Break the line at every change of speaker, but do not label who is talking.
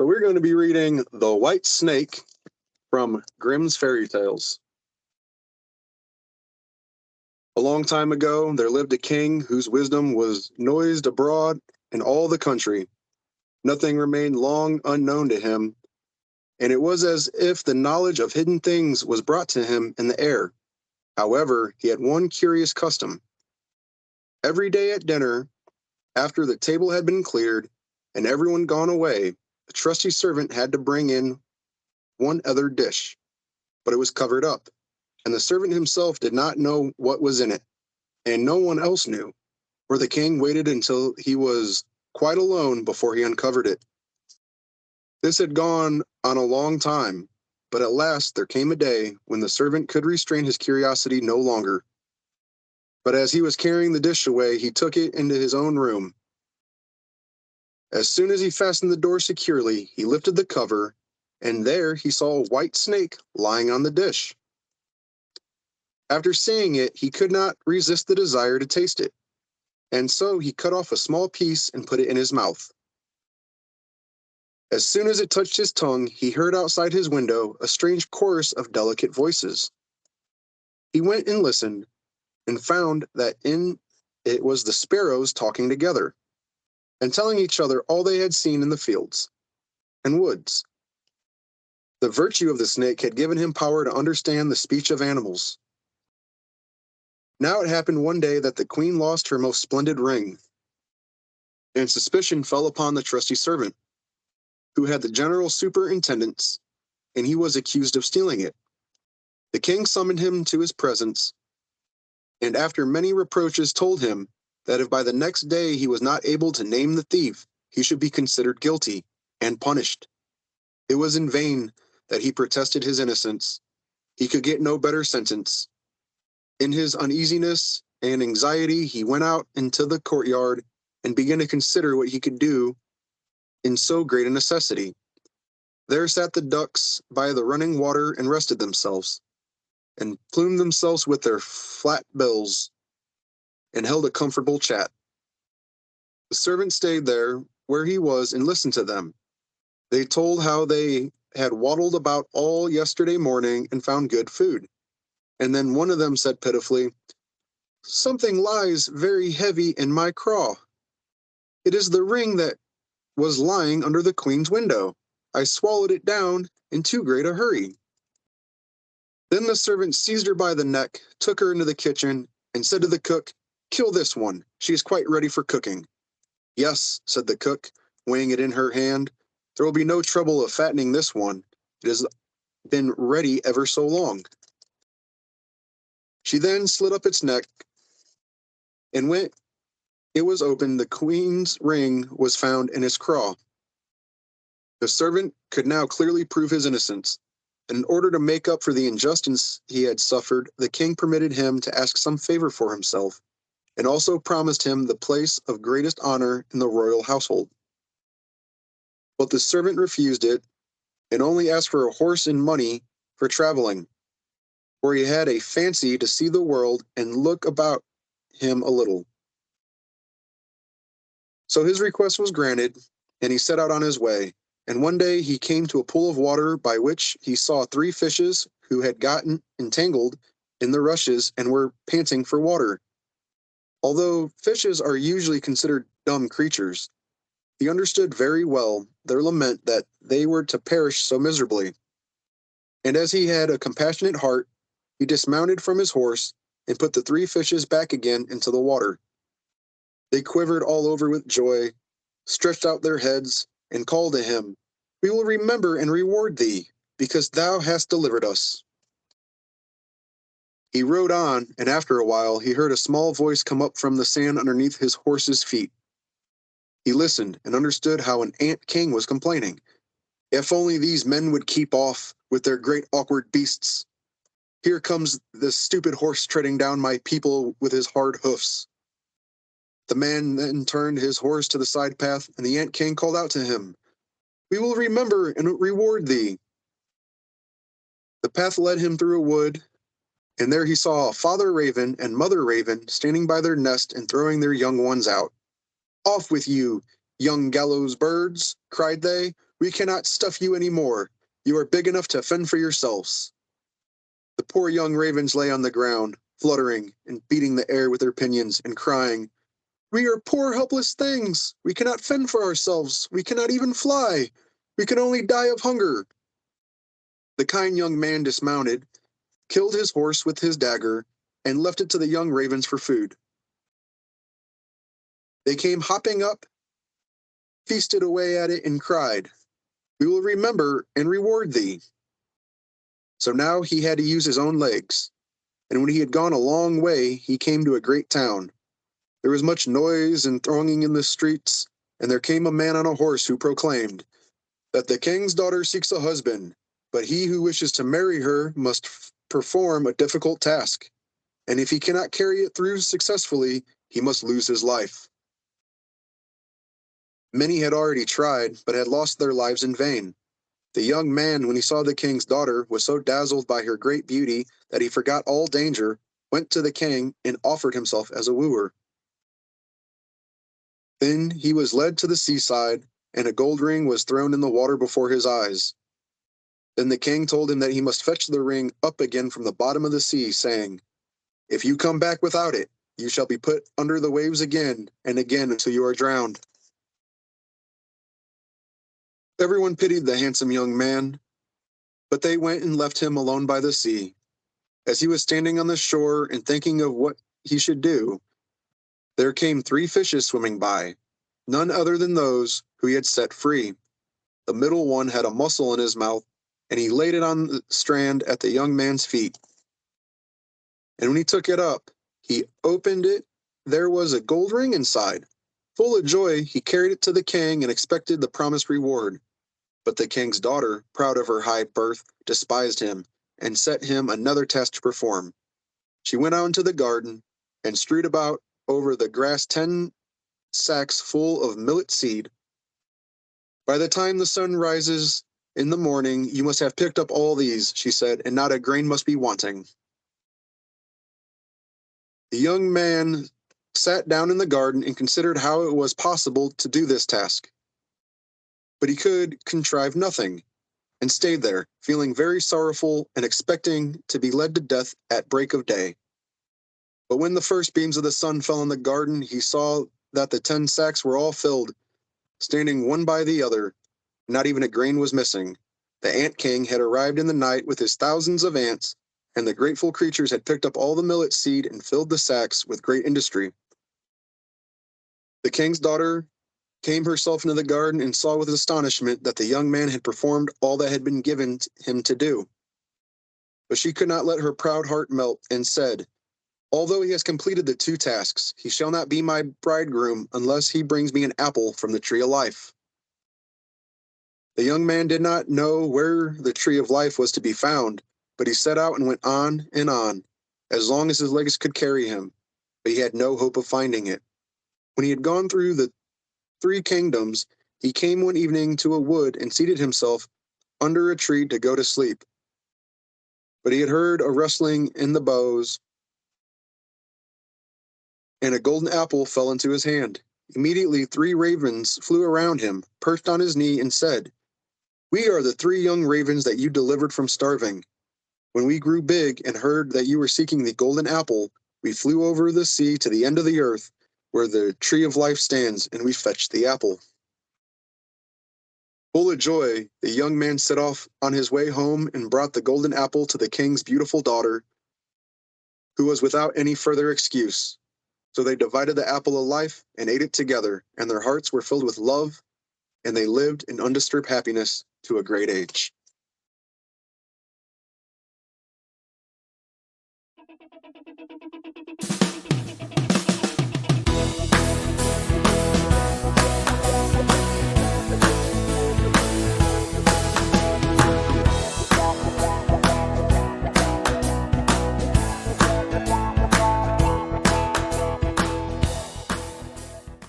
we're going to be reading The White Snake from Grimm's Fairy Tales. A long time ago, there lived a king whose wisdom was noised abroad in all the country. Nothing remained long unknown to him, and it was as if the knowledge of hidden things was brought to him in the air. However, he had one curious custom. Every day at dinner, after the table had been cleared and everyone gone away, the trusty servant had to bring in one other dish, but it was covered up, and the servant himself did not know what was in it, and no one else knew, for the king waited until he was quite alone before he uncovered it. This had gone on a long time, but at last there came a day when the servant could restrain his curiosity no longer. But as he was carrying the dish away, he took it into his own room. As soon as he fastened the door securely, he lifted the cover, and there he saw a white snake lying on the dish. After seeing it, he could not resist the desire to taste it, and so he cut off a small piece and put it in his mouth. As soon as it touched his tongue, he heard outside his window a strange chorus of delicate voices. He went and listened, and found that in it was the sparrows talking together, and telling each other all they had seen in the fields and woods. The virtue of the snake had given him power to understand the speech of animals. Now it happened one day that the queen lost her most splendid ring, and suspicion fell upon the trusty servant, who had the general superintendence, and he was accused of stealing it. The king summoned him to his presence, and after many reproaches told him that if by the next day he was not able to name the thief, he should be considered guilty and punished. It was in vain that he protested his innocence. He could get no better sentence. In his uneasiness and anxiety, he went out into the courtyard and began to consider what he could do in so great a necessity. There sat the ducks by the running water and rested themselves, and plumed themselves with their flat bills, and held a comfortable chat. The servant stayed there where he was and listened to them. They told how they had waddled about all yesterday morning and found good food. And then one of them said pitifully, "Something lies very heavy in my craw. It is the ring that was lying under the queen's window. I swallowed it down in too great a hurry." Then the servant seized her by the neck, took her into the kitchen, and said to the cook, "Kill this one. She is quite ready for cooking." "Yes," said the cook, weighing it in her hand. "There will be no trouble of fattening this one. It has been ready ever so long." She then slit up its neck, and when it was opened, the queen's ring was found in its craw. The servant could now clearly prove his innocence. In order to make up for the injustice he had suffered, the king permitted him to ask some favor for himself, and also promised him the place of greatest honor in the royal household. But the servant refused it, and only asked for a horse and money for traveling, for he had a fancy to see the world and look about him a little. So his request was granted, and he set out on his way. And one day he came to a pool of water by which he saw 3 fishes who had gotten entangled in the rushes and were panting for water. Although fishes are usually considered dumb creatures, he understood very well their lament that they were to perish so miserably. And as he had a compassionate heart, he dismounted from his horse and put the 3 fishes back again into the water. They quivered all over with joy, stretched out their heads, and called to him, "We will remember and reward thee, because thou hast delivered us." He rode on, and after a while he heard a small voice come up from the sand underneath his horse's feet. He listened and understood how an ant king was complaining. "If only these men would keep off with their great awkward beasts. Here comes this stupid horse treading down my people with his hard hoofs." The man then turned his horse to the side path, and the ant king called out to him, "We will remember and reward thee." The path led him through a wood, and there he saw a father raven and mother raven standing by their nest and throwing their young ones out. "Off with you, young gallows birds," cried they, We cannot stuff you any more. You are big enough to fend for yourselves." The poor young ravens lay on the ground, fluttering and beating the air with their pinions, and crying, "We are poor helpless things. We cannot fend for ourselves. We cannot even fly. We can only die of hunger." The kind young man dismounted, killed his horse with his dagger, and left it to the young ravens for food. They came hopping up, feasted away at it, and cried, "We will remember and reward thee." So now he had to use his own legs, and when he had gone a long way, he came to a great town. There was much noise and thronging in the streets, and there came a man on a horse who proclaimed that the king's daughter seeks a husband, but he who wishes to marry her must perform a difficult task, and if he cannot carry it through successfully, he must lose his life. Many had already tried, but had lost their lives in vain. The young man, when he saw the king's daughter, was so dazzled by her great beauty that he forgot all danger, went to the king, and offered himself as a wooer. Then he was led to the seaside, and a gold ring was thrown in the water before his eyes. Then the king told him that he must fetch the ring up again from the bottom of the sea, saying, "If you come back without it, you shall be put under the waves again and again until you are drowned." Everyone pitied the handsome young man, but they went and left him alone by the sea. As he was standing on the shore and thinking of what he should do, there came 3 fishes swimming by, none other than those who he had set free. The middle one had a mussel in his mouth, and he laid it on the strand at the young man's feet. And when he took it up, he opened it. There was a gold ring inside. Full of joy, he carried it to the king and expected the promised reward. But the king's daughter, proud of her high birth, despised him and set him another task to perform. She went out into the garden and strewed about over the grass 10 sacks full of millet seed. "By the time the sun rises in the morning, you must have picked up all these," she said, "and not a grain must be wanting." The young man sat down in the garden and considered how it was possible to do this task. But he could contrive nothing, and stayed there, feeling very sorrowful and expecting to be led to death at break of day. But when the first beams of the sun fell on the garden, he saw that the 10 sacks were all filled, standing one by the other. Not even a grain was missing. The ant king had arrived in the night with his thousands of ants, and the grateful creatures had picked up all the millet seed and filled the sacks with great industry. The king's daughter came herself into the garden and saw with astonishment that the young man had performed all that had been given him to do. But she could not let her proud heart melt, and said, "Although he has completed the 2 tasks, he shall not be my bridegroom unless he brings me an apple from the tree of life." The young man did not know where the tree of life was to be found, but he set out and went on and on, as long as his legs could carry him, but he had no hope of finding it. When he had gone through the 3 kingdoms, he came one evening to a wood and seated himself under a tree to go to sleep. But he had heard a rustling in the boughs, and a golden apple fell into his hand. Immediately 3 ravens flew around him, perched on his knee, and said, "We are the 3 young ravens that you delivered from starving. When we grew big and heard that you were seeking the golden apple, we flew over the sea to the end of the earth, where the tree of life stands, and we fetched the apple." Full of joy, the young man set off on his way home and brought the golden apple to the king's beautiful daughter, who was without any further excuse. So they divided the apple of life and ate it together, and their hearts were filled with love, and they lived in undisturbed happiness to a great age.